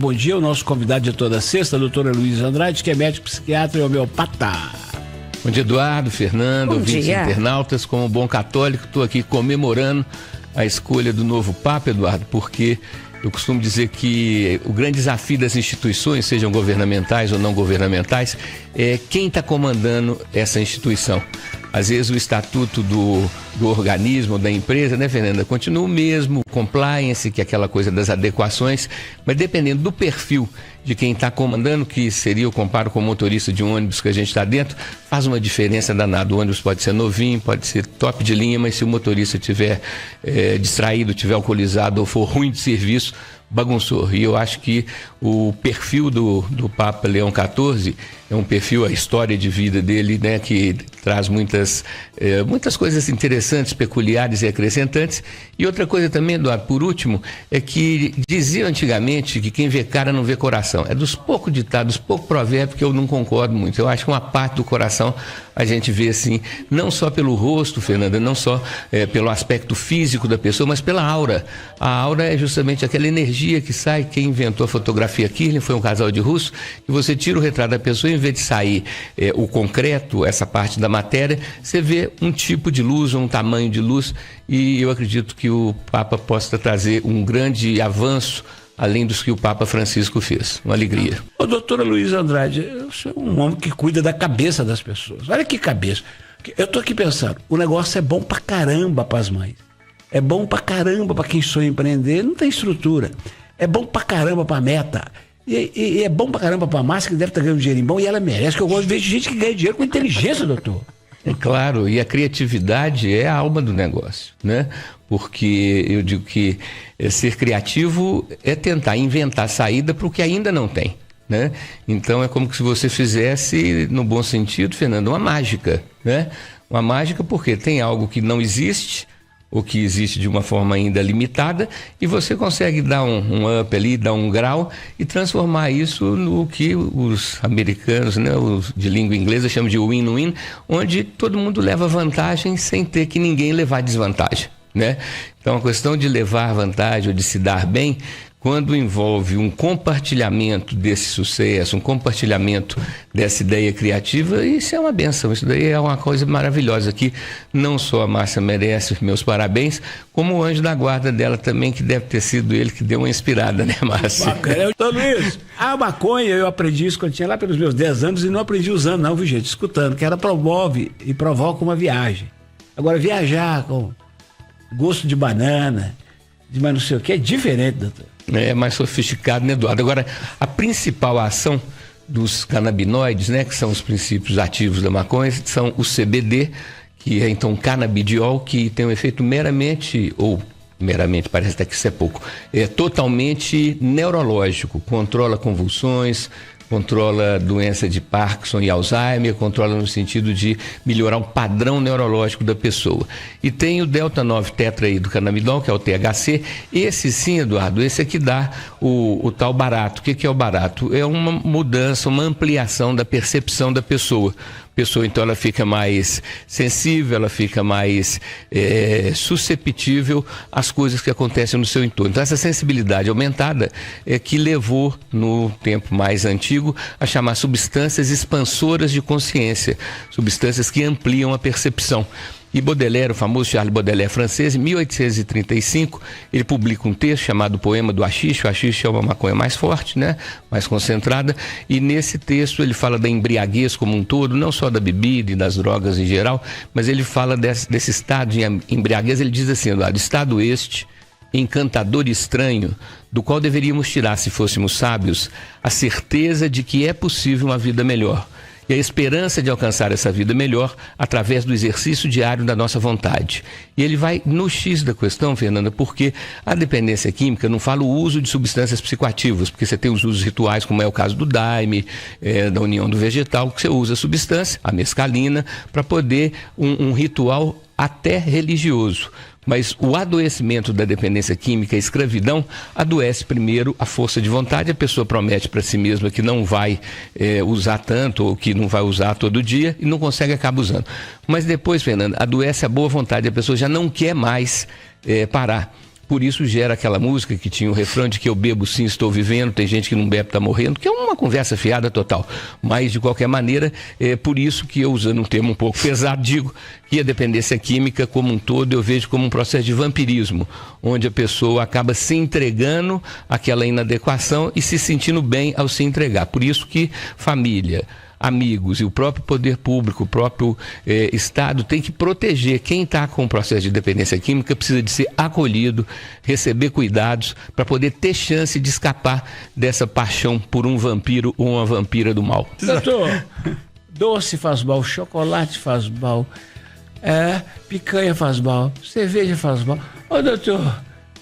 Bom dia, o nosso convidado de toda sexta, a doutora Luísa Andrade, que é médico, psiquiatra e homeopata. Bom dia, Eduardo, Fernando, ouvintes internautas. Como bom católico, estou aqui comemorando a escolha do novo Papa, Eduardo, porque eu costumo dizer que o grande desafio das instituições, sejam governamentais ou não governamentais, é quem está comandando essa instituição. Às vezes o estatuto do organismo, da empresa, né, Fernanda, continua o mesmo, compliance, que é aquela coisa das adequações, mas dependendo do perfil de quem está comandando, que seria, eu comparo com o motorista de um ônibus que a gente está dentro, faz uma diferença danada. O ônibus pode ser novinho, pode ser top de linha, mas se o motorista estiver distraído, estiver alcoolizado ou for ruim de serviço, bagunçou. E eu acho que o perfil do Papa Leão XIV é um perfil, a história de vida dele, né, que traz muitas coisas interessantes, peculiares e acrescentantes. E outra coisa também, Eduardo, por último, é que dizia antigamente que quem vê cara não vê coração. É dos poucos ditados, poucos provérbios que eu não concordo muito. Eu acho que uma parte do coração a gente vê assim, não só pelo rosto, Fernanda, não só pelo aspecto físico da pessoa, mas pela aura. A aura é justamente aquela energia que sai. Quem inventou a fotografia Kirlian foi um casal de russos, que você tira o retrato da pessoa, em vez de sair o concreto, essa parte da matéria, você vê um tipo de luz, um tamanho de luz, e eu acredito que o Papa possa trazer um grande avanço além dos que o Papa Francisco fez. Uma alegria. Ô, doutora Luísa Andrade, eu sou um homem que cuida da cabeça das pessoas. Olha que cabeça. Eu tô aqui pensando, o negócio é bom pra caramba pras mães. É bom pra caramba pra quem sonha empreender, não tem estrutura. É bom pra caramba pra meta. E é bom pra caramba pra Márcia, que deve estar ganhando dinheiro bom, e ela merece, que eu gosto de ver gente que ganha dinheiro com inteligência, doutor. É claro, e a criatividade é a alma do negócio, né? Porque eu digo que ser criativo é tentar inventar saída para o que ainda não tem, né? Então é como se você fizesse, no bom sentido, Fernando, uma mágica, né? Uma mágica porque tem algo que não existe, ou que existe de uma forma ainda limitada, e você consegue dar um up ali, dar um grau e transformar isso no que os americanos, né, os de língua inglesa, chamam de win-win, onde todo mundo leva vantagem sem ter que ninguém levar desvantagem, né? Então a questão de levar vantagem ou de se dar bem, quando envolve um compartilhamento desse sucesso, um compartilhamento dessa ideia criativa, isso é uma benção, isso daí é uma coisa maravilhosa, que não só a Márcia merece meus parabéns, como o anjo da guarda dela também, que deve ter sido ele que deu uma inspirada, né, Márcia? Bacana. Então, Luiz, a maconha, eu aprendi isso quando tinha lá pelos meus 10 anos, e não aprendi usando não, viu, gente, escutando, que ela promove e provoca uma viagem. Agora, viajar com gosto de banana, de mais não sei o que, é diferente, doutor. É mais sofisticado, né, Eduardo? Agora, a principal ação dos canabinoides, né, que são os princípios ativos da maconha, são o CBD, que é então canabidiol, que tem um efeito meramente, parece até que isso é pouco, é totalmente neurológico, controla convulsões, controla doença de Parkinson e Alzheimer, controla no sentido de melhorar o padrão neurológico da pessoa. E tem o delta-9 tetraidrocannabinol, que é o THC. Esse sim, Eduardo, esse é que dá o tal barato. O que é o barato? É uma mudança, uma ampliação da percepção da pessoa. Então ela fica mais sensível, ela fica mais susceptível às coisas que acontecem no seu entorno. Então essa sensibilidade aumentada é que levou no tempo mais antigo a chamar substâncias expansoras de consciência, substâncias que ampliam a percepção. E Baudelaire, o famoso Charles Baudelaire francês, em 1835, ele publica um texto chamado Poema do Haxixe. O haxixe é uma maconha mais forte, né? Mais concentrada, e nesse texto ele fala da embriaguez como um todo, não só da bebida e das drogas em geral, mas ele fala desse estado de embriaguez. Ele diz assim, Eduardo, estado este encantador e estranho, do qual deveríamos tirar, se fôssemos sábios, a certeza de que é possível uma vida melhor, e a esperança de alcançar essa vida melhor através do exercício diário da nossa vontade. E ele vai no X da questão, Fernanda, porque a dependência química, não fala o uso de substâncias psicoativas, porque você tem os usos rituais, como é o caso do daime, da união do vegetal, que você usa a substância, a mescalina, para poder um ritual até religioso. Mas o adoecimento da dependência química, a escravidão, adoece primeiro a força de vontade. A pessoa promete para si mesma que não vai usar tanto, ou que não vai usar todo dia, e não consegue, acaba usando. Mas depois, Fernanda, adoece a boa vontade. A pessoa já não quer mais parar. Por isso gera aquela música que tinha o refrão de que eu bebo sim, estou vivendo, tem gente que não bebe, está morrendo, que é uma conversa fiada total. Mas, de qualquer maneira, é por isso que eu, usando um termo um pouco pesado, digo que a dependência química como um todo eu vejo como um processo de vampirismo, onde a pessoa acaba se entregando àquela inadequação e se sentindo bem ao se entregar. Por isso que família, amigos e o próprio poder público, o próprio Estado tem que proteger quem está com o processo de dependência química, precisa de ser acolhido, receber cuidados para poder ter chance de escapar dessa paixão por um vampiro ou uma vampira do mal. Doutor, doce faz mal, chocolate faz mal, picanha faz mal, cerveja faz mal. Ô, doutor,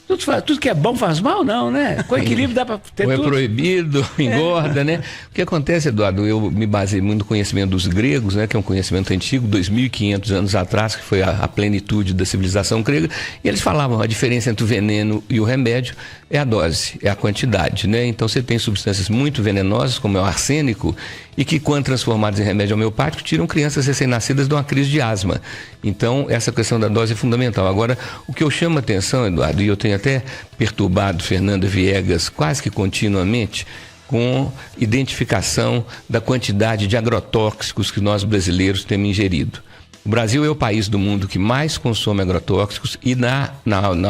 tudo que é bom faz mal, não, né? Com equilíbrio dá para ter ou tudo. É proibido, engorda, né? O que acontece, Eduardo, eu me baseei muito no conhecimento dos gregos, né? Que é um conhecimento antigo, 2.500 anos atrás, que foi a plenitude da civilização grega, e eles falavam a diferença entre o veneno e o remédio é a dose, é a quantidade, né? Então você tem substâncias muito venenosas, como é o arsênico, e que, quando transformadas em remédio homeopático, tiram crianças recém-nascidas de uma crise de asma. Então, essa questão da dose é fundamental. Agora, o que eu chamo a atenção, Eduardo, e eu tenho até perturbado Fernanda Viegas quase que continuamente, com identificação da quantidade de agrotóxicos que nós brasileiros temos ingerido. O Brasil é o país do mundo que mais consome agrotóxicos e na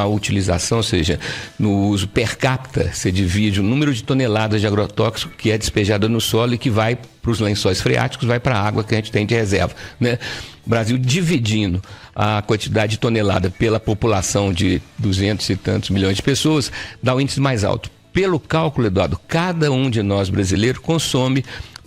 utilização, ou seja, no uso per capita, você divide o número de toneladas de agrotóxico que é despejada no solo e que vai para os lençóis freáticos, vai para a água que a gente tem de reserva, né? O Brasil dividindo a quantidade de tonelada pela população de 200 e tantos milhões de pessoas, dá o índice mais alto. Pelo cálculo, Eduardo, cada um de nós brasileiros consome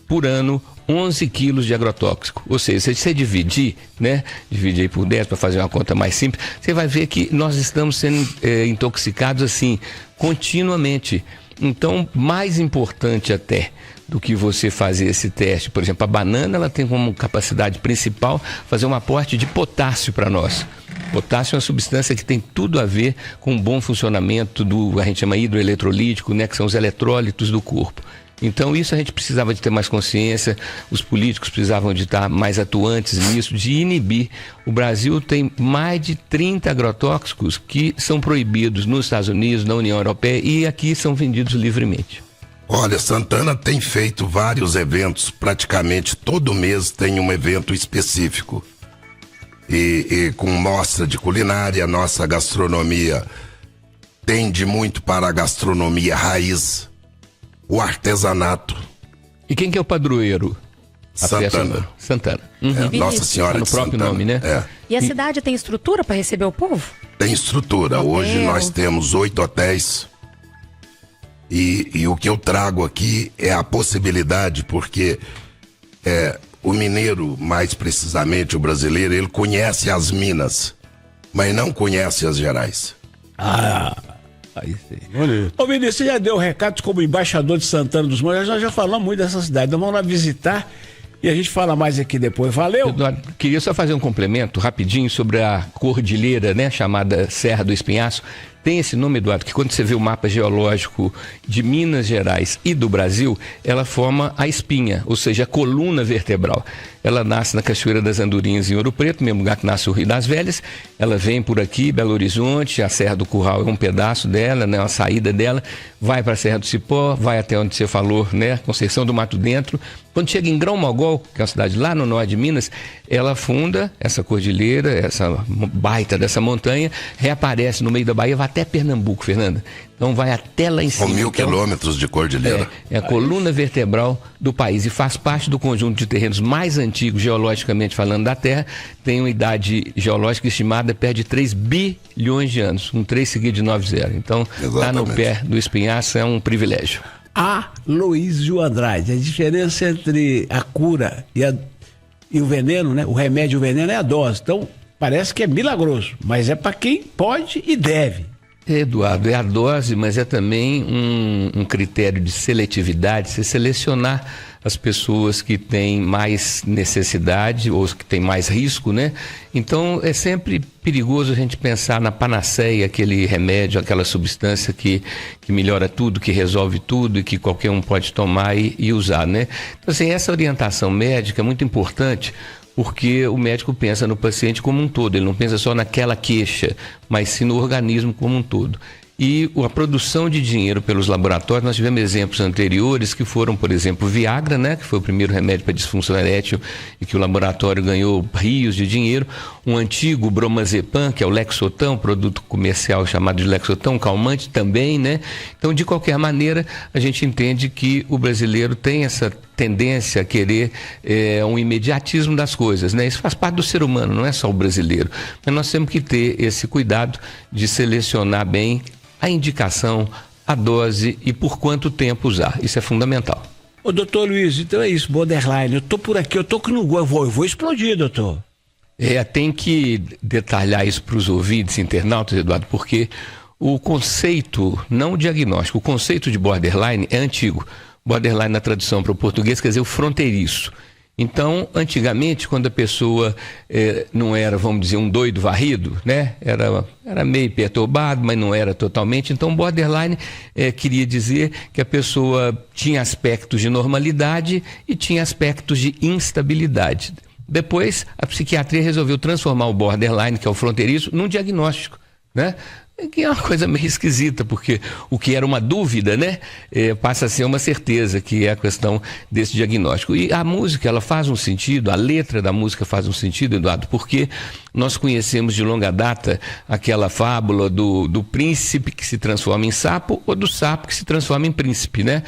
por ano 11 quilos de agrotóxico. Ou seja, se você dividir, né? Divide aí por 10 para fazer uma conta mais simples, você vai ver que nós estamos sendo intoxicados assim, continuamente. Então, mais importante até do que você fazer esse teste, por exemplo, a banana, ela tem como capacidade principal fazer um aporte de potássio para nós. Potássio é uma substância que tem tudo a ver com o bom funcionamento a gente chama hidroeletrolítico, né? Que são os eletrólitos do corpo. Então isso a gente precisava de ter mais consciência, os políticos precisavam de estar mais atuantes nisso, de inibir. O Brasil tem mais de 30 agrotóxicos que são proibidos nos Estados Unidos, na União Europeia, e aqui são vendidos livremente. Olha, Santana tem feito vários eventos, praticamente todo mês tem um evento específico. E com mostra de culinária, nossa gastronomia tende muito para a gastronomia raiz, o artesanato. E quem que é o padroeiro? Santana. Santana. Nossa Senhora no de próprio Santana. nome, né? E a cidade tem estrutura para receber o povo? Tem estrutura. Hotel. Hoje nós temos 8 hotéis. E o que eu trago aqui é a possibilidade, porque o mineiro, mais precisamente o brasileiro, ele conhece as Minas, mas não conhece as Gerais. Aí sim. Ô, Vinícius, você já deu recados como embaixador de Santana dos Montes? Nós já falamos muito dessa cidade. Nós vamos lá visitar e a gente fala mais aqui depois. Valeu? Eduardo, queria só fazer um complemento rapidinho sobre a cordilheira, né, chamada Serra do Espinhaço. Tem esse nome, Eduardo, que quando você vê o mapa geológico de Minas Gerais e do Brasil, ela forma a espinha, ou seja, a coluna vertebral. Ela nasce na Cachoeira das Andorinhas, em Ouro Preto, mesmo lugar que nasce o Rio das Velhas. Ela vem por aqui, Belo Horizonte, a Serra do Curral é um pedaço dela, né, uma saída dela, vai para a Serra do Cipó, vai até onde você falou, né, Conceição do Mato Dentro. Quando chega em Grão-Mogol, que é uma cidade lá no norte de Minas, ela funda essa cordilheira, essa baita dessa montanha, reaparece no meio da Bahia, vai até Pernambuco, Fernanda. Então vai até lá em cima. Com 1.000 quilômetros de cordilheira. É a coluna vertebral do país e faz parte do conjunto de terrenos mais antigos, geologicamente falando, da Terra. Tem uma idade geológica estimada perto de 3 bilhões de anos, um 3 seguido de 90. Então, está no pé do espinhaço, é um privilégio. Aloísio Andrade, a diferença entre a cura e o veneno, né? O remédio e o veneno é a dose. Então, parece que é milagroso, mas é para quem pode e deve. Eduardo, é a dose, mas é também um critério de seletividade, você selecionar as pessoas que têm mais necessidade ou que têm mais risco, né? Então é sempre perigoso a gente pensar na panaceia, aquele remédio, aquela substância que melhora tudo, que resolve tudo e que qualquer um pode tomar e usar, né? Então assim, essa orientação médica é muito importante, porque o médico pensa no paciente como um todo, ele não pensa só naquela queixa, mas sim no organismo como um todo. E a produção de dinheiro pelos laboratórios, nós tivemos exemplos anteriores que foram, por exemplo, o Viagra, né, que foi o primeiro remédio para disfunção erétil e que o laboratório ganhou rios de dinheiro. Um antigo bromazepam, que é o Lexotan, um produto comercial chamado de Lexotan, um calmante também, né? Então, de qualquer maneira, a gente entende que o brasileiro tem essa tendência a querer um imediatismo das coisas, né? Isso faz parte do ser humano, não é só o brasileiro. Mas nós temos que ter esse cuidado de selecionar bem a indicação, a dose e por quanto tempo usar. Isso é fundamental. Ô, doutor Luiz, então é isso, borderline. Eu tô por aqui, eu tô que não vou explodir, doutor. Tem que detalhar isso para os ouvintes internautas, Eduardo, porque o conceito, não o diagnóstico, o conceito de borderline é antigo. Borderline na tradução para o português quer dizer o fronteiriço. Então, antigamente, quando a pessoa não era, vamos dizer, um doido varrido, né? Era meio perturbado, mas não era totalmente. Então, borderline queria dizer que a pessoa tinha aspectos de normalidade e tinha aspectos de instabilidade. Depois, a psiquiatria resolveu transformar o borderline, que é o fronteiriço, num diagnóstico, né? Que é uma coisa meio esquisita, porque o que era uma dúvida, né, passa a ser uma certeza, que é a questão desse diagnóstico. E a música, ela faz um sentido, a letra da música faz um sentido, Eduardo, porque nós conhecemos de longa data aquela fábula do príncipe que se transforma em sapo ou do sapo que se transforma em príncipe, né?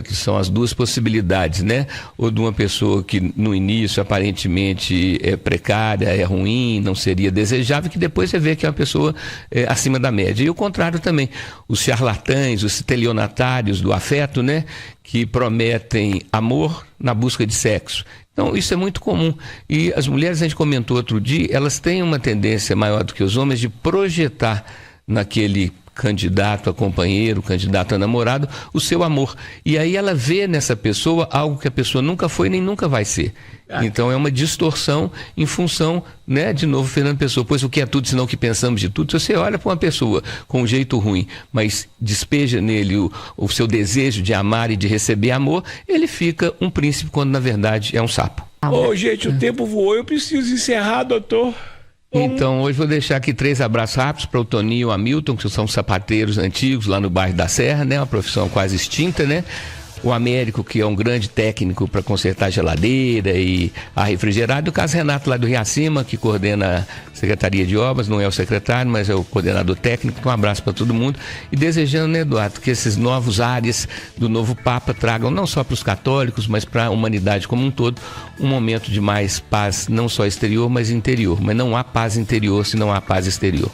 Que são as duas possibilidades, né? Ou de uma pessoa que no início aparentemente é precária, é ruim, não seria desejável, que depois você vê que é uma pessoa acima da média. E o contrário também, os charlatães, os estelionatários do afeto, né? Que prometem amor na busca de sexo. Então, isso é muito comum. E as mulheres, a gente comentou outro dia, elas têm uma tendência maior do que os homens de projetar naquele candidato a companheiro, candidato a namorado, o seu amor. E aí ela vê nessa pessoa algo que a pessoa nunca foi nem nunca vai ser. Então é uma distorção em função, né, de novo, Fernando Pessoa, pois o que é tudo senão o que pensamos de tudo. Se você olha para uma pessoa com um jeito ruim, mas despeja nele o seu desejo de amar e de receber amor, ele fica um príncipe quando na verdade é um sapo. Gente, o tempo voou, eu preciso encerrar, doutor. Então, hoje vou deixar aqui 3 abraços rápidos para o Toninho e o Hamilton, que são sapateiros antigos lá no bairro da Serra, né? Uma profissão quase extinta, né? O Américo, que é um grande técnico para consertar geladeira e ar refrigerado, e o caso Renato lá do Riacima, que coordena a Secretaria de Obras, não é o secretário, mas é o coordenador técnico. Um abraço para todo mundo e desejando, né, Eduardo, que esses novos ares do novo Papa tragam não só para os católicos, mas para a humanidade como um todo, um momento de mais paz, não só exterior, mas interior. Mas não há paz interior se não há paz exterior.